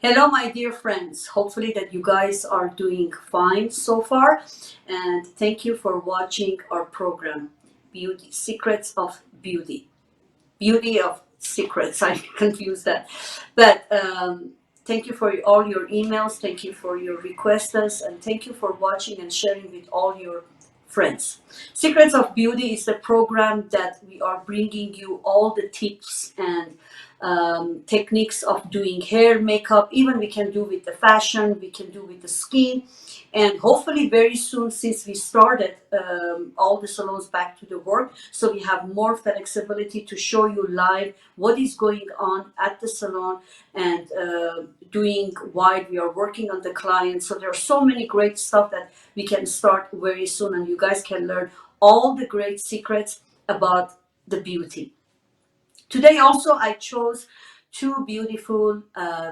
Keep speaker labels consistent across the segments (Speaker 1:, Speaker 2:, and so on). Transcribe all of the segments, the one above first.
Speaker 1: Hello, my dear friends. Hopefully that you guys are doing fine so far, and thank you for watching our program, Beauty Secrets of Beauty. Beauty of Secrets. I confuse that, but thank you for all your emails. Thank you for your requests, and thank you for watching and sharing with all your friends. Secrets of Beauty is the program that we are bringing you all the tips and techniques of doing hair, makeup. Even we can do with the fashion, we can do with the skin, and hopefully very soon, since we started all the salons back to the work, so we have more flexibility to show you live what is going on at the salon and doing while we are working on the client. So there are so many great stuff that we can start very soon, and you guys can learn all the great secrets about the beauty. Today also I chose two beautiful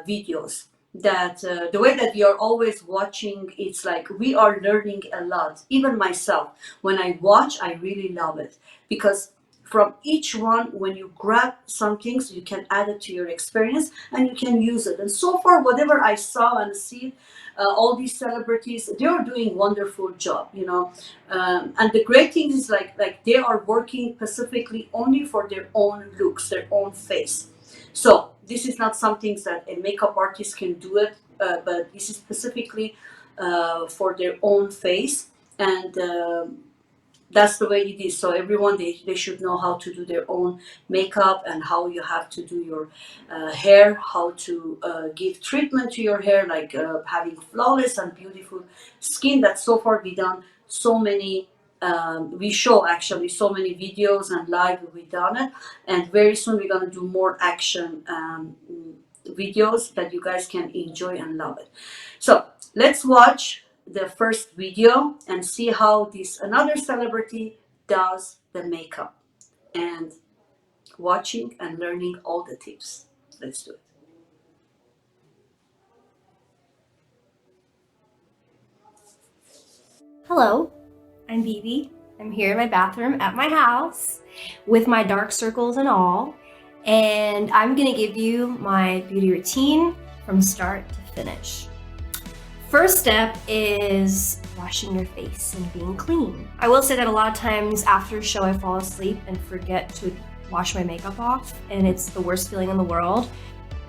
Speaker 1: videos that the way that we are always watching, it's like we are learning a lot. Even myself, when I watch, I really love it because from each one, when you grab some things, you can add it to your experience and you can use it. And so far, whatever I saw and see, all these celebrities, they are doing wonderful job, and the great thing is like they are working specifically only for their own looks, their own face. So this is not something that a makeup artist can do it, but this is specifically for their own face, and that's the way it is. So everyone, they should know how to do their own makeup and how you have to do your hair, how to give treatment to your hair, like having flawless and beautiful skin. That so far we done so many, we show actually so many videos and live we done it, and very soon we're going to do more action videos that you guys can enjoy and love it. So let's watch the first video and see how this another celebrity does the makeup, and watching and learning all the tips. Let's do it.
Speaker 2: Hello, I'm Bibi. I'm here in my bathroom at my house with my dark circles and all, and I'm gonna give you my beauty routine from start to finish. First step is washing your face and being clean. I will say that a lot of times after a show I fall asleep and forget to wash my makeup off, and it's the worst feeling in the world.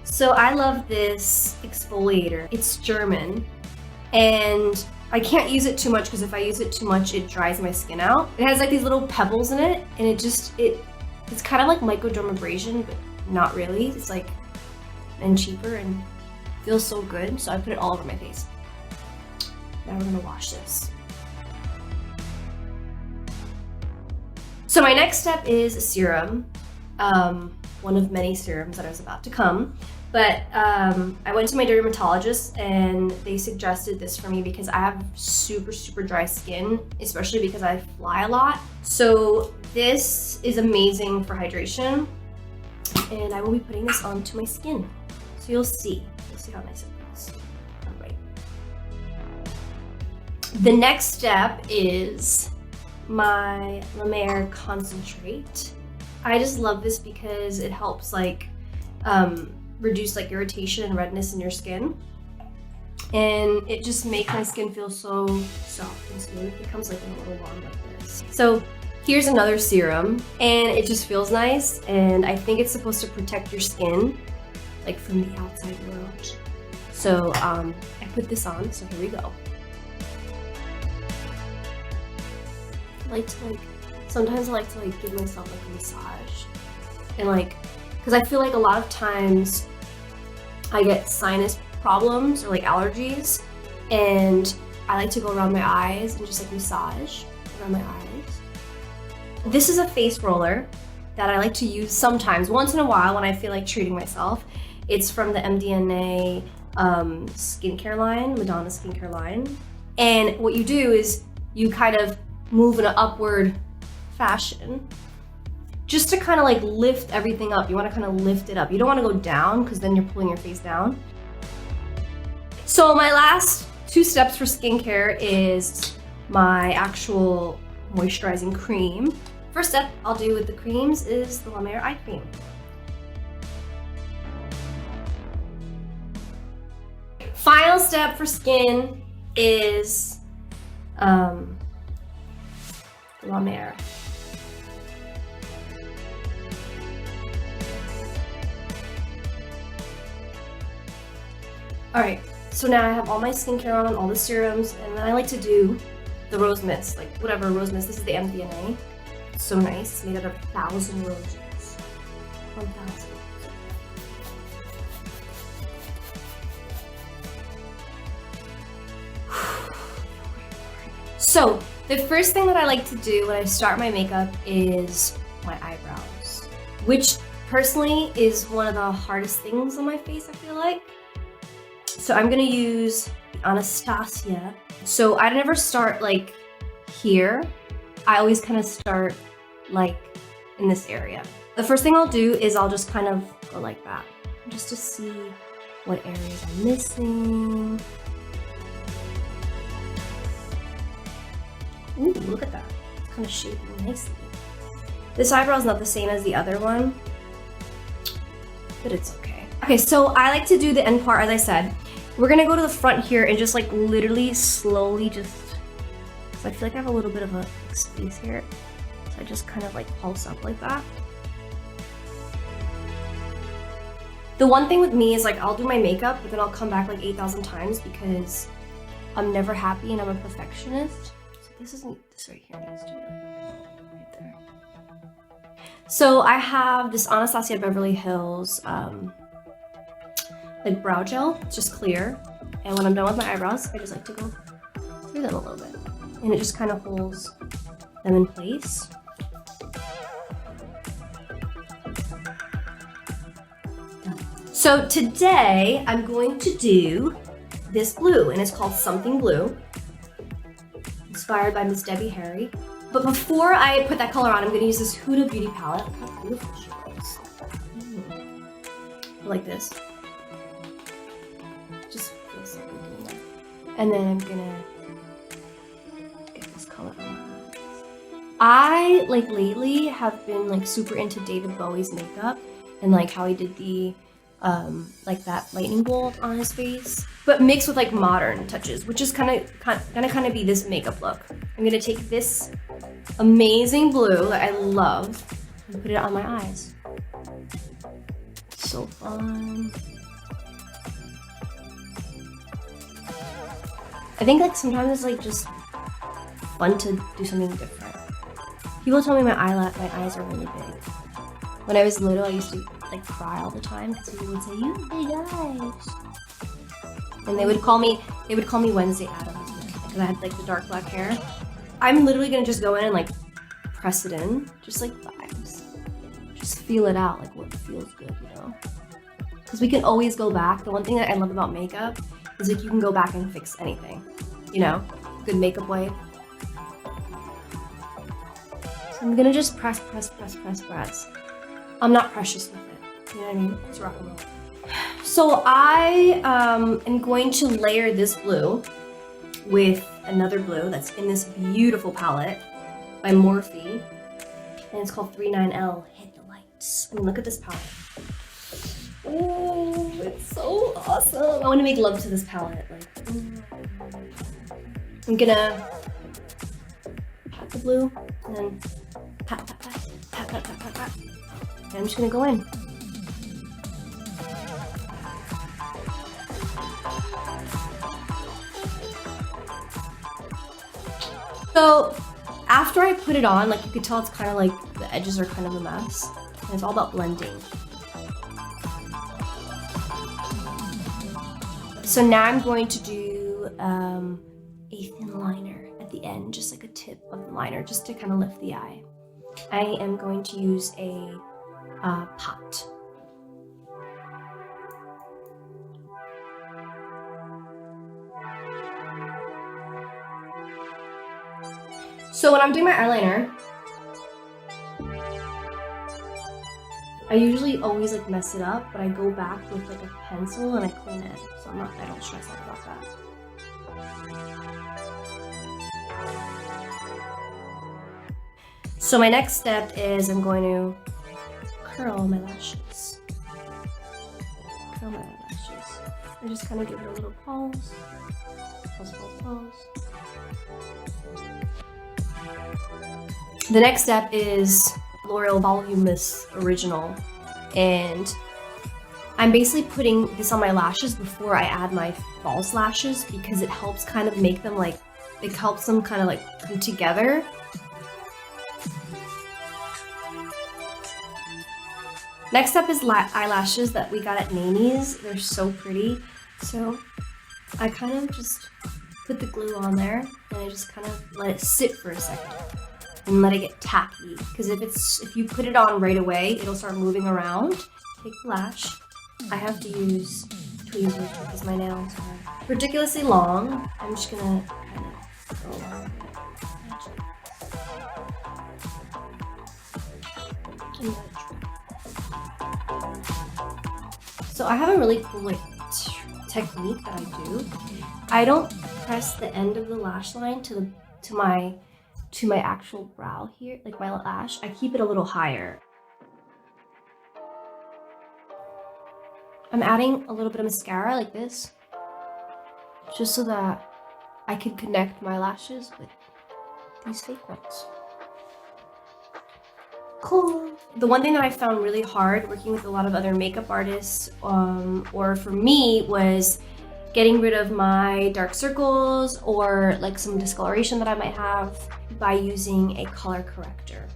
Speaker 2: So I love this exfoliator. It's German, and I can't use it too much because if I use it too much, it dries my skin out. It has like these little pebbles in it, and it's kind of like microdermabrasion, but not really. It's like, and cheaper and feels so good. So I put it all over my face. Now we're gonna wash this. So my next step is a serum, one of many serums that I was about to come. But I went to my dermatologist and they suggested this for me because I have super dry skin, especially because I fly a lot. So this is amazing for hydration, and I will be putting this onto my skin. So you'll see how nice it feels. All right. The next step is my La Mer concentrate. I just love this because it helps like reduce like irritation and redness in your skin, and it just makes my skin feel so soft and smooth. It comes like in a little wand like this. So here's another serum, and it just feels nice, and I think it's supposed to protect your skin like from the outside world. So I put this on, so here we go. Sometimes I like to give myself like a massage, and because I feel like a lot of times I get sinus problems or like allergies, and I like to go around my eyes and just like massage around my eyes. This is a face roller that I like to use sometimes, once in a while when I feel like treating myself. It's from the MDNA skincare line, Madonna skincare line. And what you do is you kind of move in an upward fashion just to kind of like lift everything up. You want to kind of lift it up. You don't want to go down because then you're pulling your face down. So my last two steps for skincare is my actual moisturizing cream. First step I'll do with the creams is the La Mer eye cream. final step for skin is La Mer. Alright, so now I have all my skincare on, all the serums, and then I like to do the rose mist, like whatever rose mist. This is the MDMA. It's so nice. It's made out of 1,000 roses. 1,000. So, the first thing that I like to do when I start my makeup is my eyebrows, which personally is one of the hardest things on my face, I feel like. So I'm gonna use Anastasia. So I never start like here. I always kind of start like in this area. The first thing I'll do is I'll just kind of go like that, just to see what areas I'm missing. Ooh, look at that. It's kind of shaping nicely. This eyebrow is not the same as the other one, but it's okay. Okay, so I like to do the end part, as I said. We're gonna go to the front here and just like literally slowly just, so I feel like I have a little bit of a space here. So I just kind of like pulse up like that. The one thing with me is like I'll do my makeup, but then I'll come back like 8,000 times because I'm never happy and I'm a perfectionist. So this right here needs to be like right there. So I have this Anastasia Beverly Hills like brow gel. It's just clear. And when I'm done with my eyebrows, I just like to go through them a little bit. And it just kind of holds them in place. So today I'm going to do this blue, and it's called Something Blue, inspired by Miss Debbie Harry. But before I put that color on, I'm going to use this Huda Beauty palette. Look how beautiful she looks. Like this. Just feels so good doing that. And then I'm gonna get this color on my eyes. I like lately have been like super into David Bowie's makeup and like how he did the like that lightning bolt on his face, but mixed with like modern touches, which is gonna be this makeup look. I'm gonna take this amazing blue that I love and put it on my eyes. So fun. I think like sometimes it's like just fun to do something different. People tell me my eyes are really big. When I was little, I used to like cry all the time because people would say, "You have big eyes," and they would call me Wednesday Addams because I had like the dark black hair. I'm literally gonna just go in and like press it in, just like vibes, just feel it out, like what feels good, you know? Because we can always go back. The one thing that I love about makeup is like you can go back and fix anything, you know? Good makeup way. So I'm gonna just press. I'm not precious with it, you know what I mean? It's rock and roll. So I am going to layer this blue with another blue that's in this beautiful palette by Morphe, and it's called 39L Hit the Lights. I mean, look at this palette. Oh, it's so awesome. I want to make love to this palette. Like, I'm gonna pat the blue and then pat. And I'm just gonna go in. So after I put it on, like you could tell it's kind of like the edges are kind of a mess. And it's all about blending. So now I'm going to do a thin liner at the end, just like a tip of the liner, just to kind of lift the eye. I am going to use a pot. So when I'm doing my eyeliner, I usually always like mess it up, but I go back with like a pencil and I clean it, so I don't stress out about that. So my next step is I'm going to curl my lashes. curl my eyelashes. I just kind of give it a little pause. Pause. The next step is L'Oreal Voluminous Original, and I'm basically putting this on my lashes before I add my false lashes because it helps kind of make them like, it helps them kind of like come together. Next up is eyelashes that we got at Nanny's. They're so pretty. So I kind of just put the glue on there and I just kind of let it sit for a second and let it get tacky. Because if you put it on right away, it'll start moving around. Take the lash. I have to use tweezers because my nails are ridiculously long. I'm just gonna kind of go along with it. So I have a really cool technique that I do. I don't press the end of the lash line to my actual brow here, like my lash. I keep it a little higher. I'm adding a little bit of mascara like this, just so that I can connect my lashes with these fake ones. Cool. The one thing that I found really hard working with a lot of other makeup artists, or for me, was getting rid of my dark circles or like some discoloration that I might have by using a color corrector.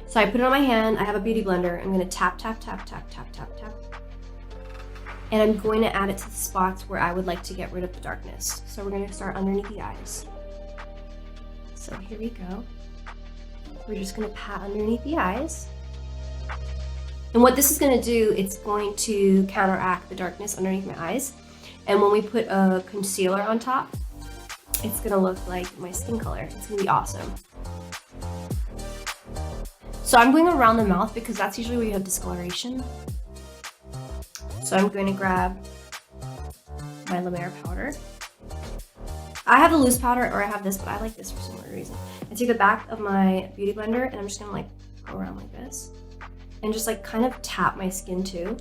Speaker 2: So I put it on my hand, I have a beauty blender, I'm gonna tap, tap, tap, tap, tap, tap, tap. And I'm going to add it to the spots where I would like to get rid of the darkness. So we're gonna start underneath the eyes. So here we go. We're just gonna pat underneath the eyes. And what this is gonna do, it's going to counteract the darkness underneath my eyes. And when we put a concealer on top, it's gonna look like my skin color. It's gonna be awesome. So I'm going around the mouth because that's usually where you have discoloration. So I'm going to grab my La Mer powder. I have the loose powder, or I have this, but I like this for some weird reason. I take the back of my beauty blender and I'm just gonna like go around like this and just like kind of tap my skin too.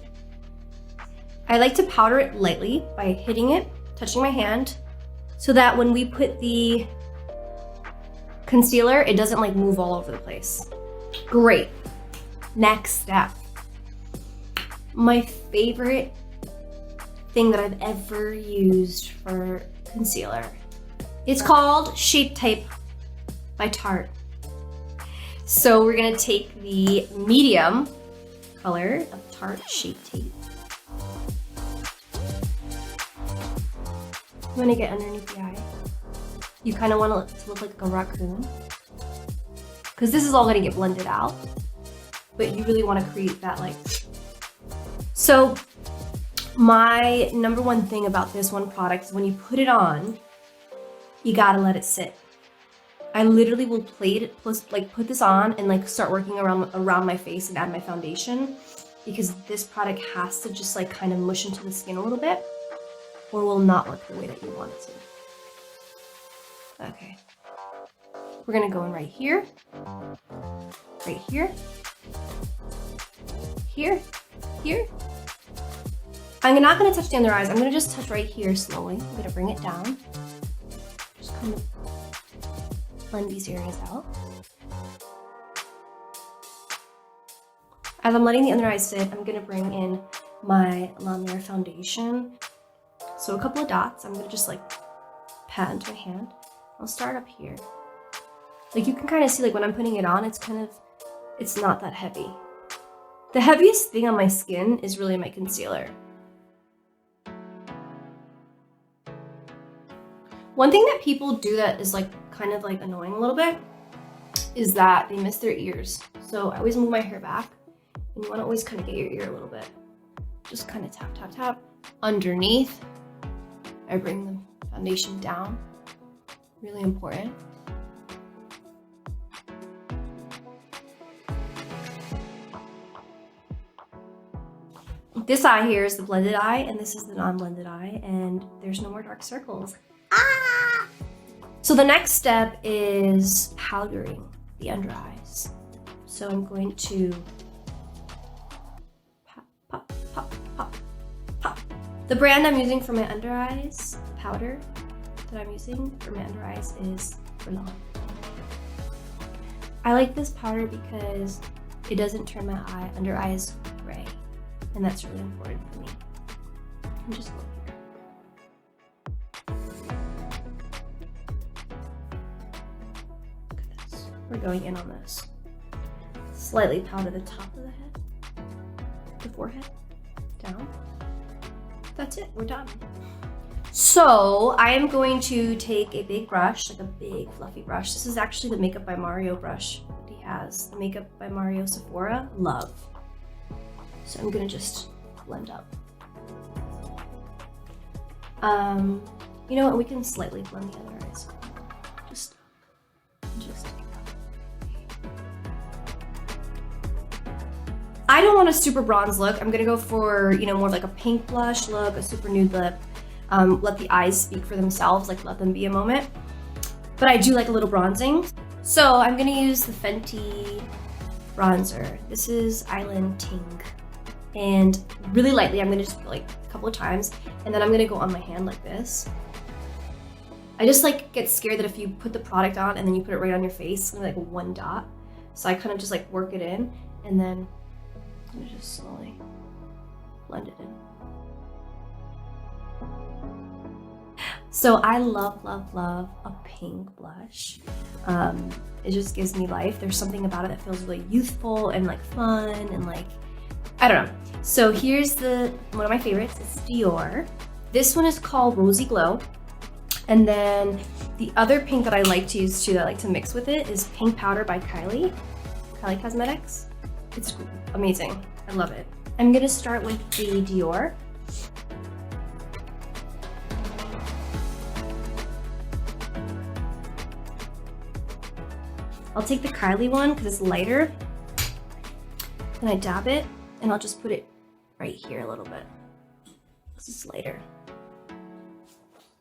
Speaker 2: I like to powder it lightly by hitting it, touching my hand, so that when we put the concealer, it doesn't like move all over the place. Great. Next step. My favorite thing that I've ever used for concealer. It's called Shape Tape by Tarte. So we're gonna take the medium color of Tarte Shape Tape. I'm gonna get underneath the eye. You kind of want it to look like a raccoon, because this is all gonna get blended out, but you really want to create that like. So my number one thing about this one product is when you put it on, you gotta let it sit. I literally will put this on and like start working around my face and add my foundation, because this product has to just like kind of mush into the skin a little bit, or will not work the way that you want it to. Okay. We're gonna go in right here, here. I'm not gonna touch the under eyes. I'm gonna just touch right here slowly. I'm gonna bring it down. Just kind of blend these areas out. As I'm letting the under eyes sit, I'm gonna bring in my La Mer foundation. So a couple of dots. I'm gonna just like pat into my hand. I'll start up here. Like you can kind of see, like when I'm putting it on, it's not that heavy. The heaviest thing on my skin is really my concealer. One thing that people do that is like kind of like annoying a little bit is that they miss their ears. So I always move my hair back, and you want to always kind of get your ear a little bit. Just kind of tap, tap, tap. Underneath, I bring the foundation down. Really important. This eye here is the blended eye, and this is the non-blended eye, and there's no more dark circles. Ah! So the next step is powdering the under eyes. So I'm going to pop, pop, pop, pop, pop. The brand I'm using for my under eyes, powder that I'm using for my under eyes is Brillant. I like this powder because it doesn't turn my under eyes gray, and that's really important for me. And just go here. Look at this. We're going in on this. Slightly powder the top of the head, the forehead, down. That's it, we're done. So I am going to take a big brush, like a big fluffy brush. This is actually the Makeup by Mario brush that he has. The Makeup by Mario Sephora, love. So I'm gonna just blend up. You know what, we can slightly blend the other eyes. Just. I don't want a super bronze look. I'm gonna go for, you know, more like a pink blush look, a super nude lip. Let the eyes speak for themselves, like let them be a moment. But I do like a little bronzing. So I'm gonna use the Fenty bronzer. This is Island Ting. And really lightly, I'm gonna just put like a couple of times, and then I'm gonna go on my hand like this. I just like get scared that if you put the product on and then you put it right on your face, it's gonna be like one dot. So I kind of just like work it in, and then I'm gonna just slowly blend it in. So I love, love, love a pink blush. It just gives me life. There's something about it that feels really youthful and like fun and like, I don't know. So here's one of my favorites, it's Dior. This one is called Rosy Glow. And then the other pink that I like to use too, that I like to mix with it, is Pink Powder by Kylie Cosmetics. It's amazing, I love it. I'm gonna start with the Dior. I'll take the Kylie one because it's lighter. Then I dab it, and I'll just put it right here a little bit. This is lighter.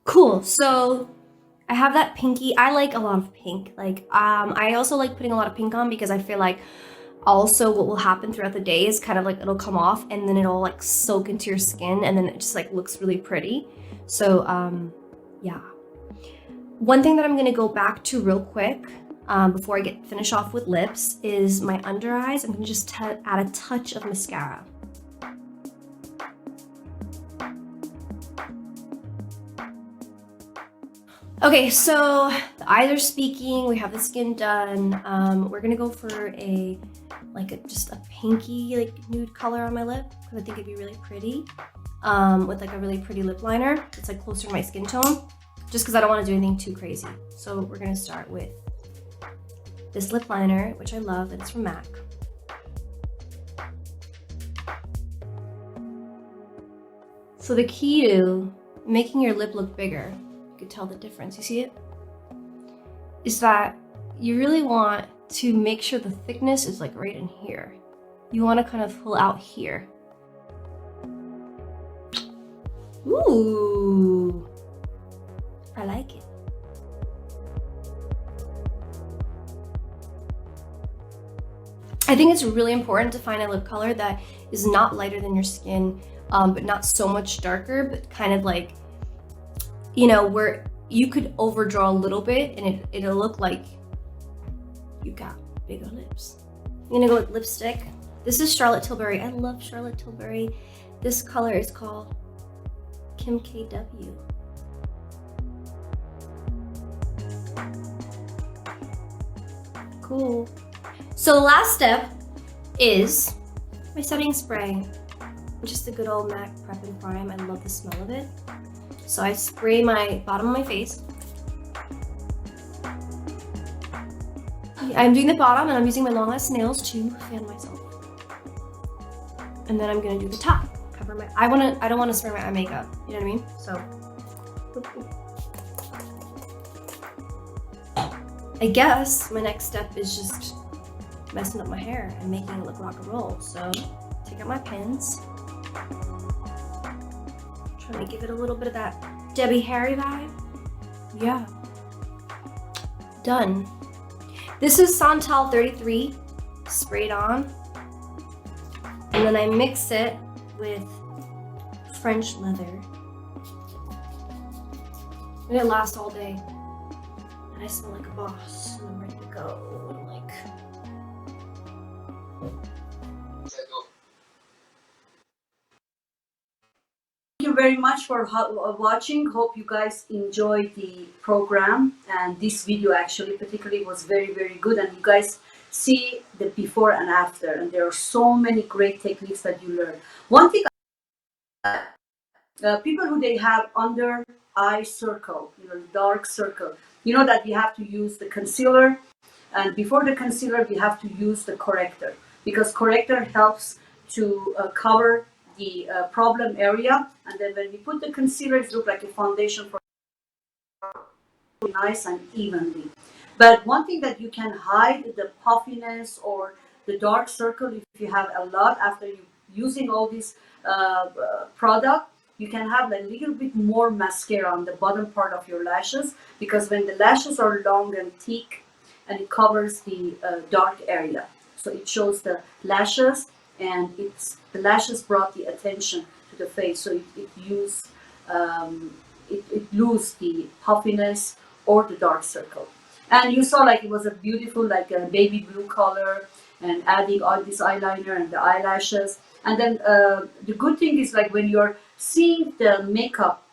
Speaker 2: Cool, so I have that pinky. I like a lot of pink. Like, I also like putting a lot of pink on because I feel like also what will happen throughout the day is kind of like it'll come off and then it'll like soak into your skin and then it just like looks really pretty. So, yeah. One thing that I'm gonna go back to real quick before I finish off with lips is my under eyes. I'm gonna just add a touch of mascara. Okay, so the eyes are speaking, we have the skin done. We're gonna go for just a pinky like nude color on my lip because I think it'd be really pretty with like a really pretty lip liner. It's like closer to my skin tone, just because I don't want to do anything too crazy. So we're gonna start with this lip liner, which I love, and it's from Mack. So the key to making your lip look bigger, you can tell the difference, you see it? Is that you really want to make sure the thickness is like right in here. You want to kind of pull out here. Ooh, I like it. I think it's really important to find a lip color that is not lighter than your skin, but not so much darker, but kind of like, you know, where you could overdraw a little bit and it'll look like you got bigger lips. I'm gonna go with lipstick. This is Charlotte Tilbury. I love Charlotte Tilbury. This color is called Kim KW. Cool. So the last step is my setting spray, which is the good old Mack Prep and Prime. I love the smell of it. So I spray my bottom of my face. I'm doing the bottom and I'm using my long ass nails to fan myself. And then I'm gonna do the top. Cover my, I don't wanna spray my eye makeup, you know what I mean? So, I guess my next step is just messing up my hair and making it look rock and roll. So, take out my pins. Trying to give it a little bit of that Debbie Harry vibe. Yeah. Done. This is Santal 33 sprayed on. And then I mix it with French leather. And it lasts all day. And I smell like a boss, and I'm ready to go. And like,
Speaker 1: thank you very much for watching. Hope you guys enjoyed the program, and this video actually particularly was very, very good, and you guys see the before and after, and there are so many great techniques that you learn. One thing, people who they have under eye circle, dark circle, that we have to use the concealer, and before the concealer we have to use the corrector, because corrector helps to cover the problem area, and then when we put the concealer it looks like a foundation for nice and evenly. But one thing that you can hide the puffiness or the dark circle, if you have a lot after you using all this product, you can have a little bit more mascara on the bottom part of your lashes, because when the lashes are long and thick, and it covers the dark area, so it shows the lashes, and the lashes brought the attention to the face, so it lose the puffiness or the dark circle. And you saw like it was a beautiful like a baby blue color, and adding all this eyeliner and the eyelashes. And then the good thing is, like, when you're seeing the makeup,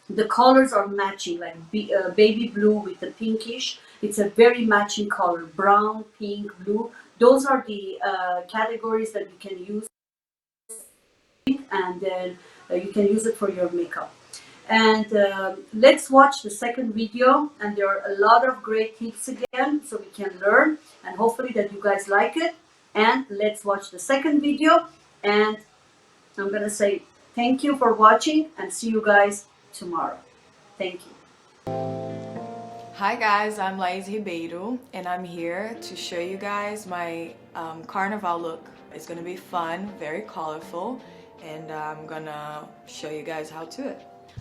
Speaker 1: the colors are matching, like baby blue with the pinkish. It's a very matching color, brown, pink, blue. Those are the categories that you can use, and then you can use it for your makeup. And let's watch the second video, and there are a lot of great tips again, so we can learn, and hopefully that you guys like it. And let's watch the second video, and I'm gonna say thank you for watching, and see you guys tomorrow. Thank you.
Speaker 3: Hi guys, I'm Laís Ribeiro, and I'm here to show you guys my carnival look. It's gonna be fun, very colorful, and I'm gonna show you guys how to it.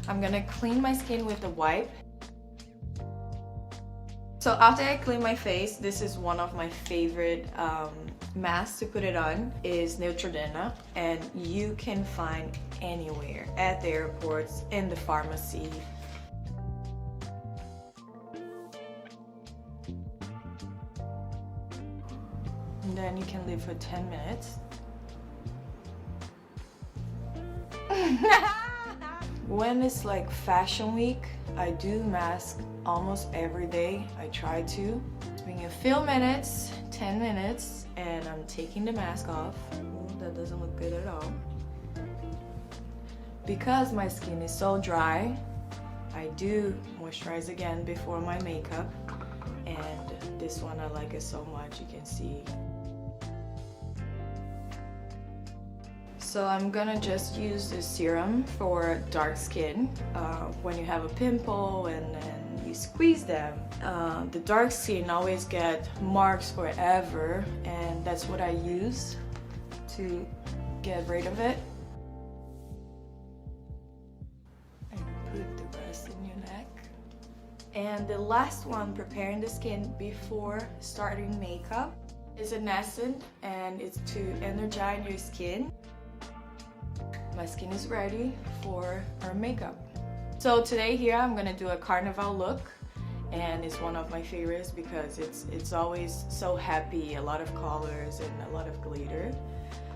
Speaker 3: I'm gonna clean my skin with a wipe. So after I clean my face, this is one of my favorite masks to put it on, is Neutrogena, and you can find anywhere, at the airports, in the pharmacy. And then you can leave for 10 minutes. When it's like fashion week, I do mask almost every day. I try to. It's been a few minutes, 10 minutes, and I'm taking the mask off. Ooh, that doesn't look good at all. Because my skin is so dry, I do moisturize again before my makeup. And this one, I like it so much, you can see. So I'm gonna just use this serum for dark skin. When you have a pimple and then you squeeze them, the dark skin always get marks forever, and that's what I use to get rid of it. And put the rest in your neck. And the last one, preparing the skin before starting makeup, is an essence, and it's to energize your skin. My skin is ready for our makeup. So today here I'm gonna do a carnival look, and it's one of my favorites because it's always so happy, a lot of colors and a lot of glitter.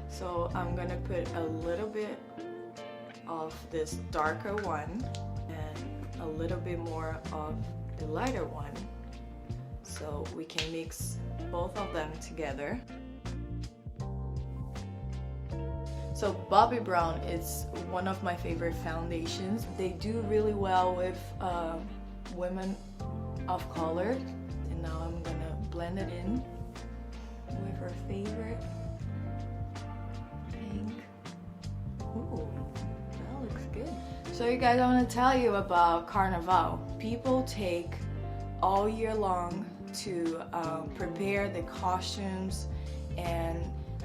Speaker 3: So I'm gonna put a little bit of this darker one and a little bit more of the lighter one, so we can mix both of them together. So Bobbi Brown is one of my favorite foundations. They do really well with women of color. And now I'm gonna blend it in with her favorite pink. Ooh, that looks good. So you guys, I want to tell you about Carnival. People take all year long to prepare the costumes and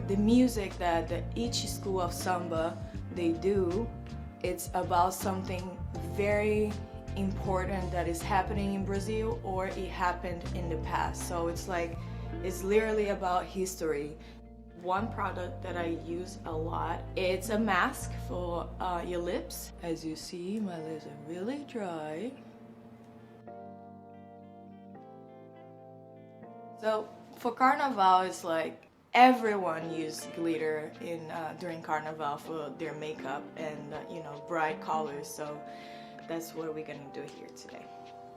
Speaker 3: the music that each school of samba they do. It's about something very important that is happening in Brazil, or it happened in the past. So it's literally about history. one product that I use a lot. It's a mask for your lips. As you see, my lips are really dry. So for Carnival, it's like everyone uses glitter during Carnival for their makeup and you know, bright colors. So that's what we're gonna do here today.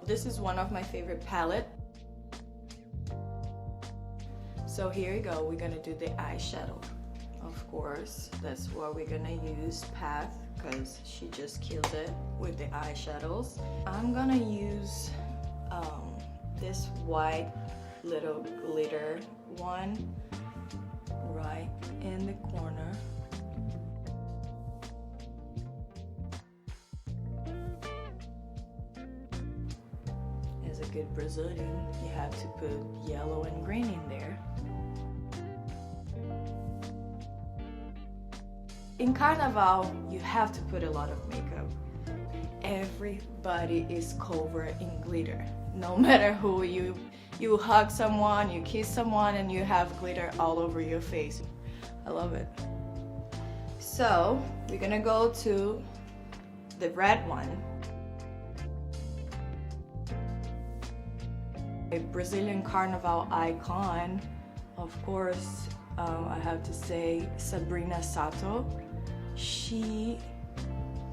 Speaker 3: This is one of my favorite palette. So here you go, we're gonna do the eyeshadow. Of course, that's what we're gonna use, Path, because she just kills it with the eyeshadows. I'm gonna use this white little glitter one right in the corner. As a good Brazilian, you have to put yellow and green in there. In Carnival, you have to put a lot of makeup. Everybody is covered in glitter. No matter who you hug someone, you kiss someone, and you have glitter all over your face. I love it. So we're gonna go to the red one. A Brazilian Carnival icon, of course, I have to say Sabrina Sato. She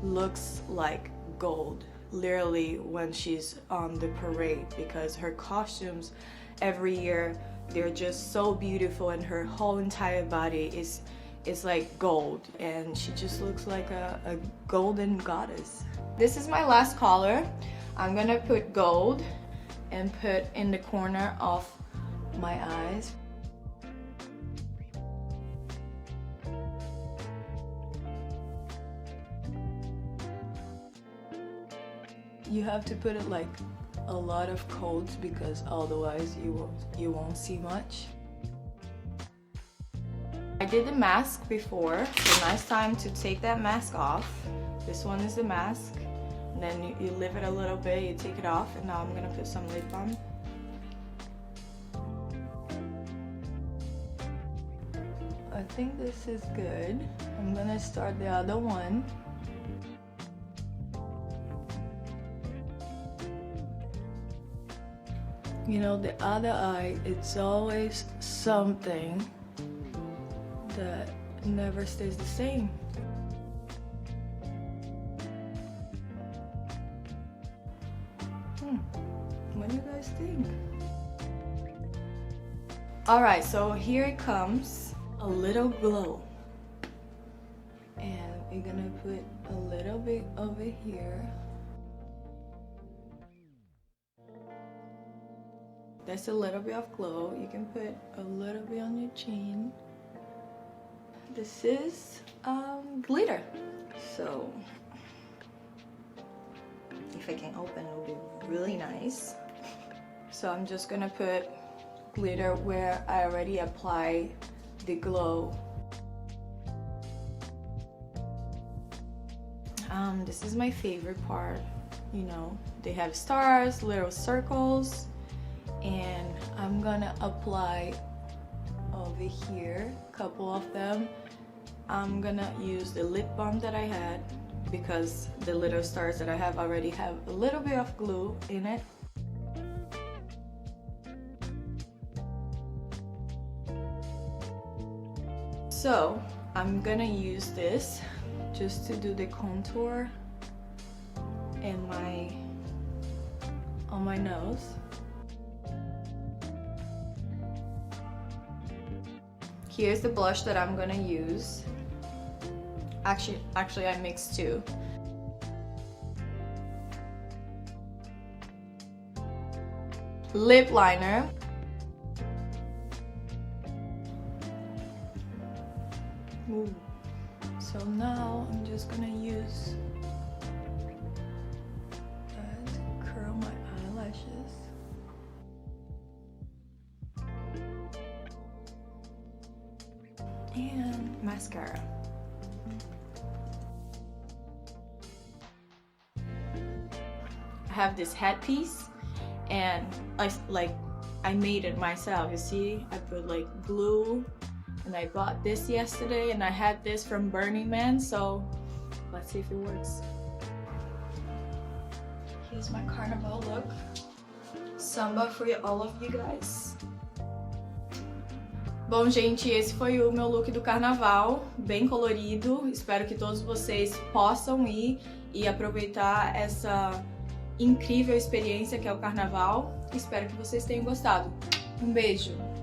Speaker 3: looks like gold, literally, when she's on the parade, because her costumes every year, they're just so beautiful, and her whole entire body is like gold, and she just looks like a golden goddess. This is my last color. I'm gonna put gold and put in the corner of my eyes. You have to put it like a lot of coats, because otherwise you won't see much. I did the mask before, so now it's time to take that mask off. This one is the mask, and then you leave it a little bit, you take it off, and now I'm gonna put some lip balm. I think this is good. I'm gonna start the other one. You know, the other eye, it's always something that never stays the same. What do you guys think? Alright, so here it comes, a little glow. And we're gonna put a little bit over here. That's a little bit of glow. You can put a little bit on your chin. This is glitter. So if I can open, it will be really nice. So I'm just gonna put glitter where I already applied the glow. This is my favorite part. You know, they have stars, little circles. And I'm gonna apply over here, a couple of them. I'm gonna use the lip balm that I had, because the little stars that I have already have a little bit of glue in it. So I'm gonna use this just to do the contour on my nose. Here's the blush that I'm gonna use. Actually I mixed two. Lip liner. Ooh. So now I'm just gonna use that to curl my eyelashes. And mascara. I have this headpiece, and I made it myself. You see, I put like glue And I bought this yesterday, and I had this from Burning Man, so let's see if it works. Here's my carnival look. Samba for all of you guys. Bom, gente, esse foi o meu look do carnaval, bem colorido. Espero que todos vocês possam ir e aproveitar essa incrível experiência que é o carnaval. Espero que vocês tenham gostado. Um beijo!